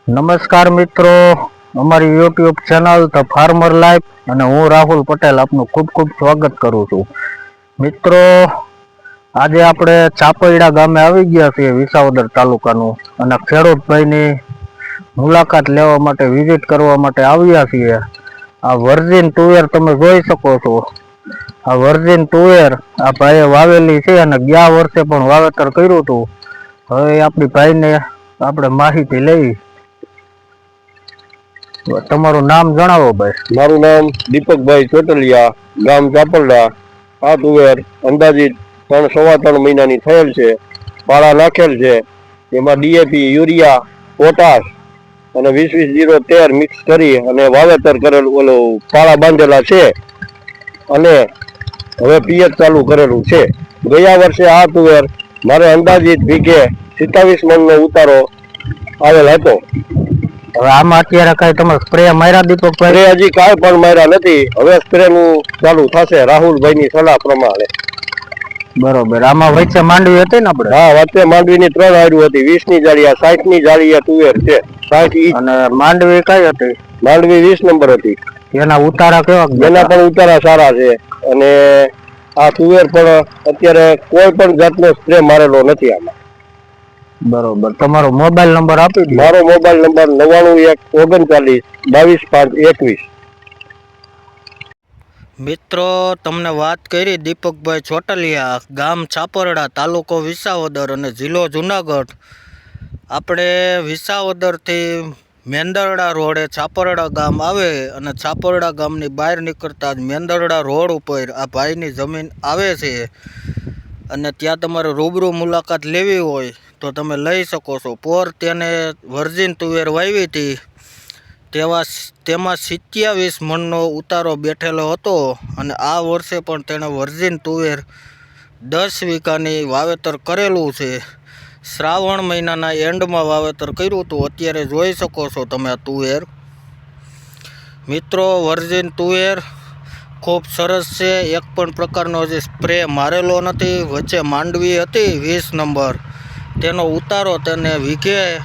નમસ્કાર મિત્રો, અમારી YouTube channel the farmer life અને હું રાહુલ પટેલ આપનું ખૂબ ખૂબ સ્વાગત કરું છું. મિત્રો, આજે આપણે ચાપૈડા ગામે આવી ગયા છીએ, વિસાવદર તાલુકાનું, અને ખેડૂત ભાઈની મુલાકાત લેવા માટે વિઝિટ કરવા માટે આવ્યા છીએ. આ વર્જિન તુવેર તમે જોઈ શકો છો. આ વર્જિન તુવેર આ ભાઈએ વાવેલી છે અને ગયા વર્ષે પણ વાવેતર કર્યું હતું. હવે આપણી ભાઈને આપણે માહિતી લઈ. તમારું નામ જણાવો ભાઈ. મારું નામ દીપકભાઈ ચોટલિયા, ગામ ચાપરડા. આ તુવેર અંદાજિત 3.25 મહિનાની થયેલ છે. પાળા નાખેલ છે. એમાં ડીએપી, યુરિયા, પોટાશ અને 20-20-0-13 મિક્સ કરી અને વાવેતર કરેલું, પાળા બાંધેલા છે અને હવે પિયત ચાલુ કરેલું છે. ગયા વર્ષે આ તુવેર મારે અંદાજિત વીઘે 27 મણનો ઉતારો આવેલ હતો. હવે આમાં અત્યારે કઈ તમે સ્પ્રે માર્યા દીપકભાઈ? હજી કાંઈ પણ માર્યા નથી. હવે સ્પ્રે નું ચાલુ થશે રાહુલભાઈની સલાહ પ્રમાણે. બરોબર. આમાં વચ્ચે માંડવી હતી ને આપણે? હા, વચ્ચે માંડવીની 3 હાડું હતી. 20ની જાળીયા, 60ની જાળીયા તુવેર છે. 60 અને માંડવી કઈ હતી? માંડવી 20 નંબર હતી. એના ઉતારા કેવા? એના પણ ઉતારા સારા છે. અને આ તુવેર પણ અત્યારે કોઈ પણ જાતનો સ્પ્રે મારેલો નથી આમાં. બરોબર. તમારો મોબાઈલ નંબર આપી દો. મારો મોબાઈલ નંબર 9919395521. મિત્રો, તમને વાત કરી દીપકભાઈ ચોટલિયા, ગામ છાપરડા, તાલુકો વિસાવદર અને જિલ્લો જુનાગઢ. આપણે વિસાવદરથી મેંદરડા રોડે છાપરડા ગામ આવે અને છાપરડા ગામની બહાર નીકળતા જ મેંદરડા રોડ ઉપર આ ભાઈની જમીન આવે છે. અને ત્યાં તમારે રૂબરૂ મુલાકાત લેવી હોય તો તમે લઈ શકો છો. તેને વર્જિન તુવેર વાવી હતી. તેમાં 27 મણનો ઉતારો બેઠેલો હતો અને આ વર્ષે પણ તેણે વર્જિન તુવેર 10 વીઘાની વાવેતર કરેલું છે. શ્રાવણ મહિનાના એન્ડમાં વાવેતર કર્યું હતું. અત્યારે જોઈ શકો છો તમે આ તુવેર. મિત્રો, વર્જિન તુવેર ખૂબ સરસ છે. એક પણ પ્રકારનો હજી સ્પ્રે મારેલો નથી. વચ્ચે માંડવી હતી 20 નંબર. તેનો ઉતારો તેને વીઘે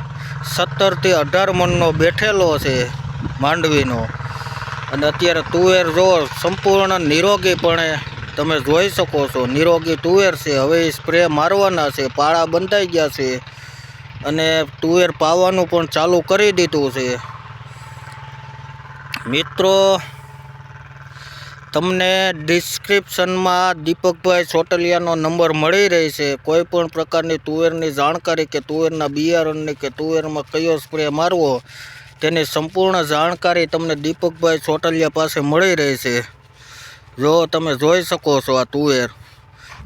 17થી 18 મણનો બેઠેલો છે માંડવીનો. અને અત્યારે તુવેર જો સંપૂર્ણ નિરોગીપણે તમે જોઈ શકો છો. નિરોગી તુવેર છે. હવે સ્પ્રે મારવાના છે. પાળા બંધાઈ ગયા છે અને તુવેર પાવાનું પણ ચાલુ કરી દીધું છે. મિત્રો, તમને ડિસ્ક્રિપ્શનમાં દીપકભાઈ ચોટલિયાનો નંબર મળી રહી છે. કોઈ પણ પ્રકારની તુવેરની જાણકારી કે તુવેરના બિયારણની કે તુવેરમાં કયો સ્પ્રે મારવો તેની સંપૂર્ણ જાણકારી તમને દીપકભાઈ ચોટલિયા પાસે મળી રહી છે. જો તમે જોઈ શકો છો આ તુવેર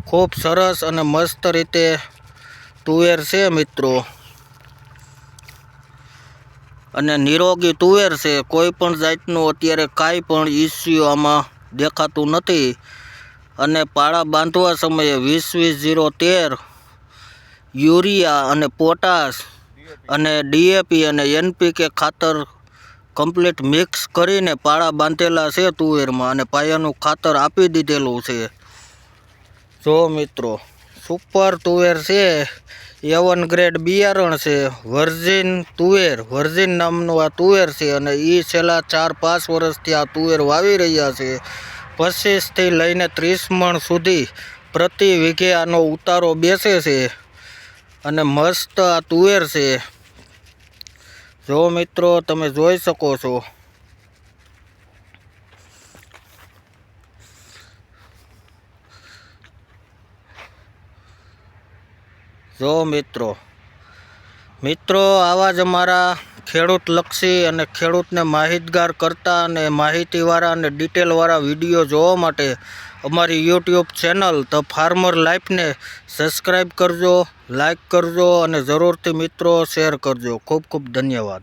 ખૂબ સરસ અને મસ્ત રીતે તુવેર છે મિત્રો. અને નિરોગી તુવેર છે. કોઈ પણ જાતનું અત્યારે કાંઈ પણ ઇસ્યુ આમાં દેખાતું નથી. અને પાળા બાંધવા સમયે 20-20-0-13 યુરિયા અને પોટાશ અને ડીએપી અને એનપીકે ખાતર કમ્પ્લીટ મિક્સ કરીને પાળા બાંધેલા છે તુવેરમાં. અને પાયાનું ખાતર આપી દીધેલું છે. જો મિત્રો, સુપર તુવેર છે. A1 ગ્રેડ બિયારણ છે. વર્જિન તુવેર, વર્જિન નામનું આ તુવેર છે. અને એ છેલ્લા 4-5 વર્ષથી આ તુવેર વાવી રહ્યા છે. 25થી લઈને 30 મણ સુધી પ્રતિ વીઘે આનો ઉતારો બેસે છે. અને મસ્ત આ તુવેર છે. જો મિત્રો, તમે જોઈ શકો છો. જો મિત્રો, આવા જ અમારા ખેડૂતલક્ષી અને ખેડૂતને માહિતગાર કરતા અને માહિતીવાળા અને ડિટેલવાળા વિડીયો જોવા માટે અમારી યુટ્યુબ ચેનલ ધ ફાર્મર લાઈફને સબસ્ક્રાઈબ કરજો, લાઈક કરજો અને જરૂરથી મિત્રો શેર કરજો. ખૂબ ખૂબ ધન્યવાદ.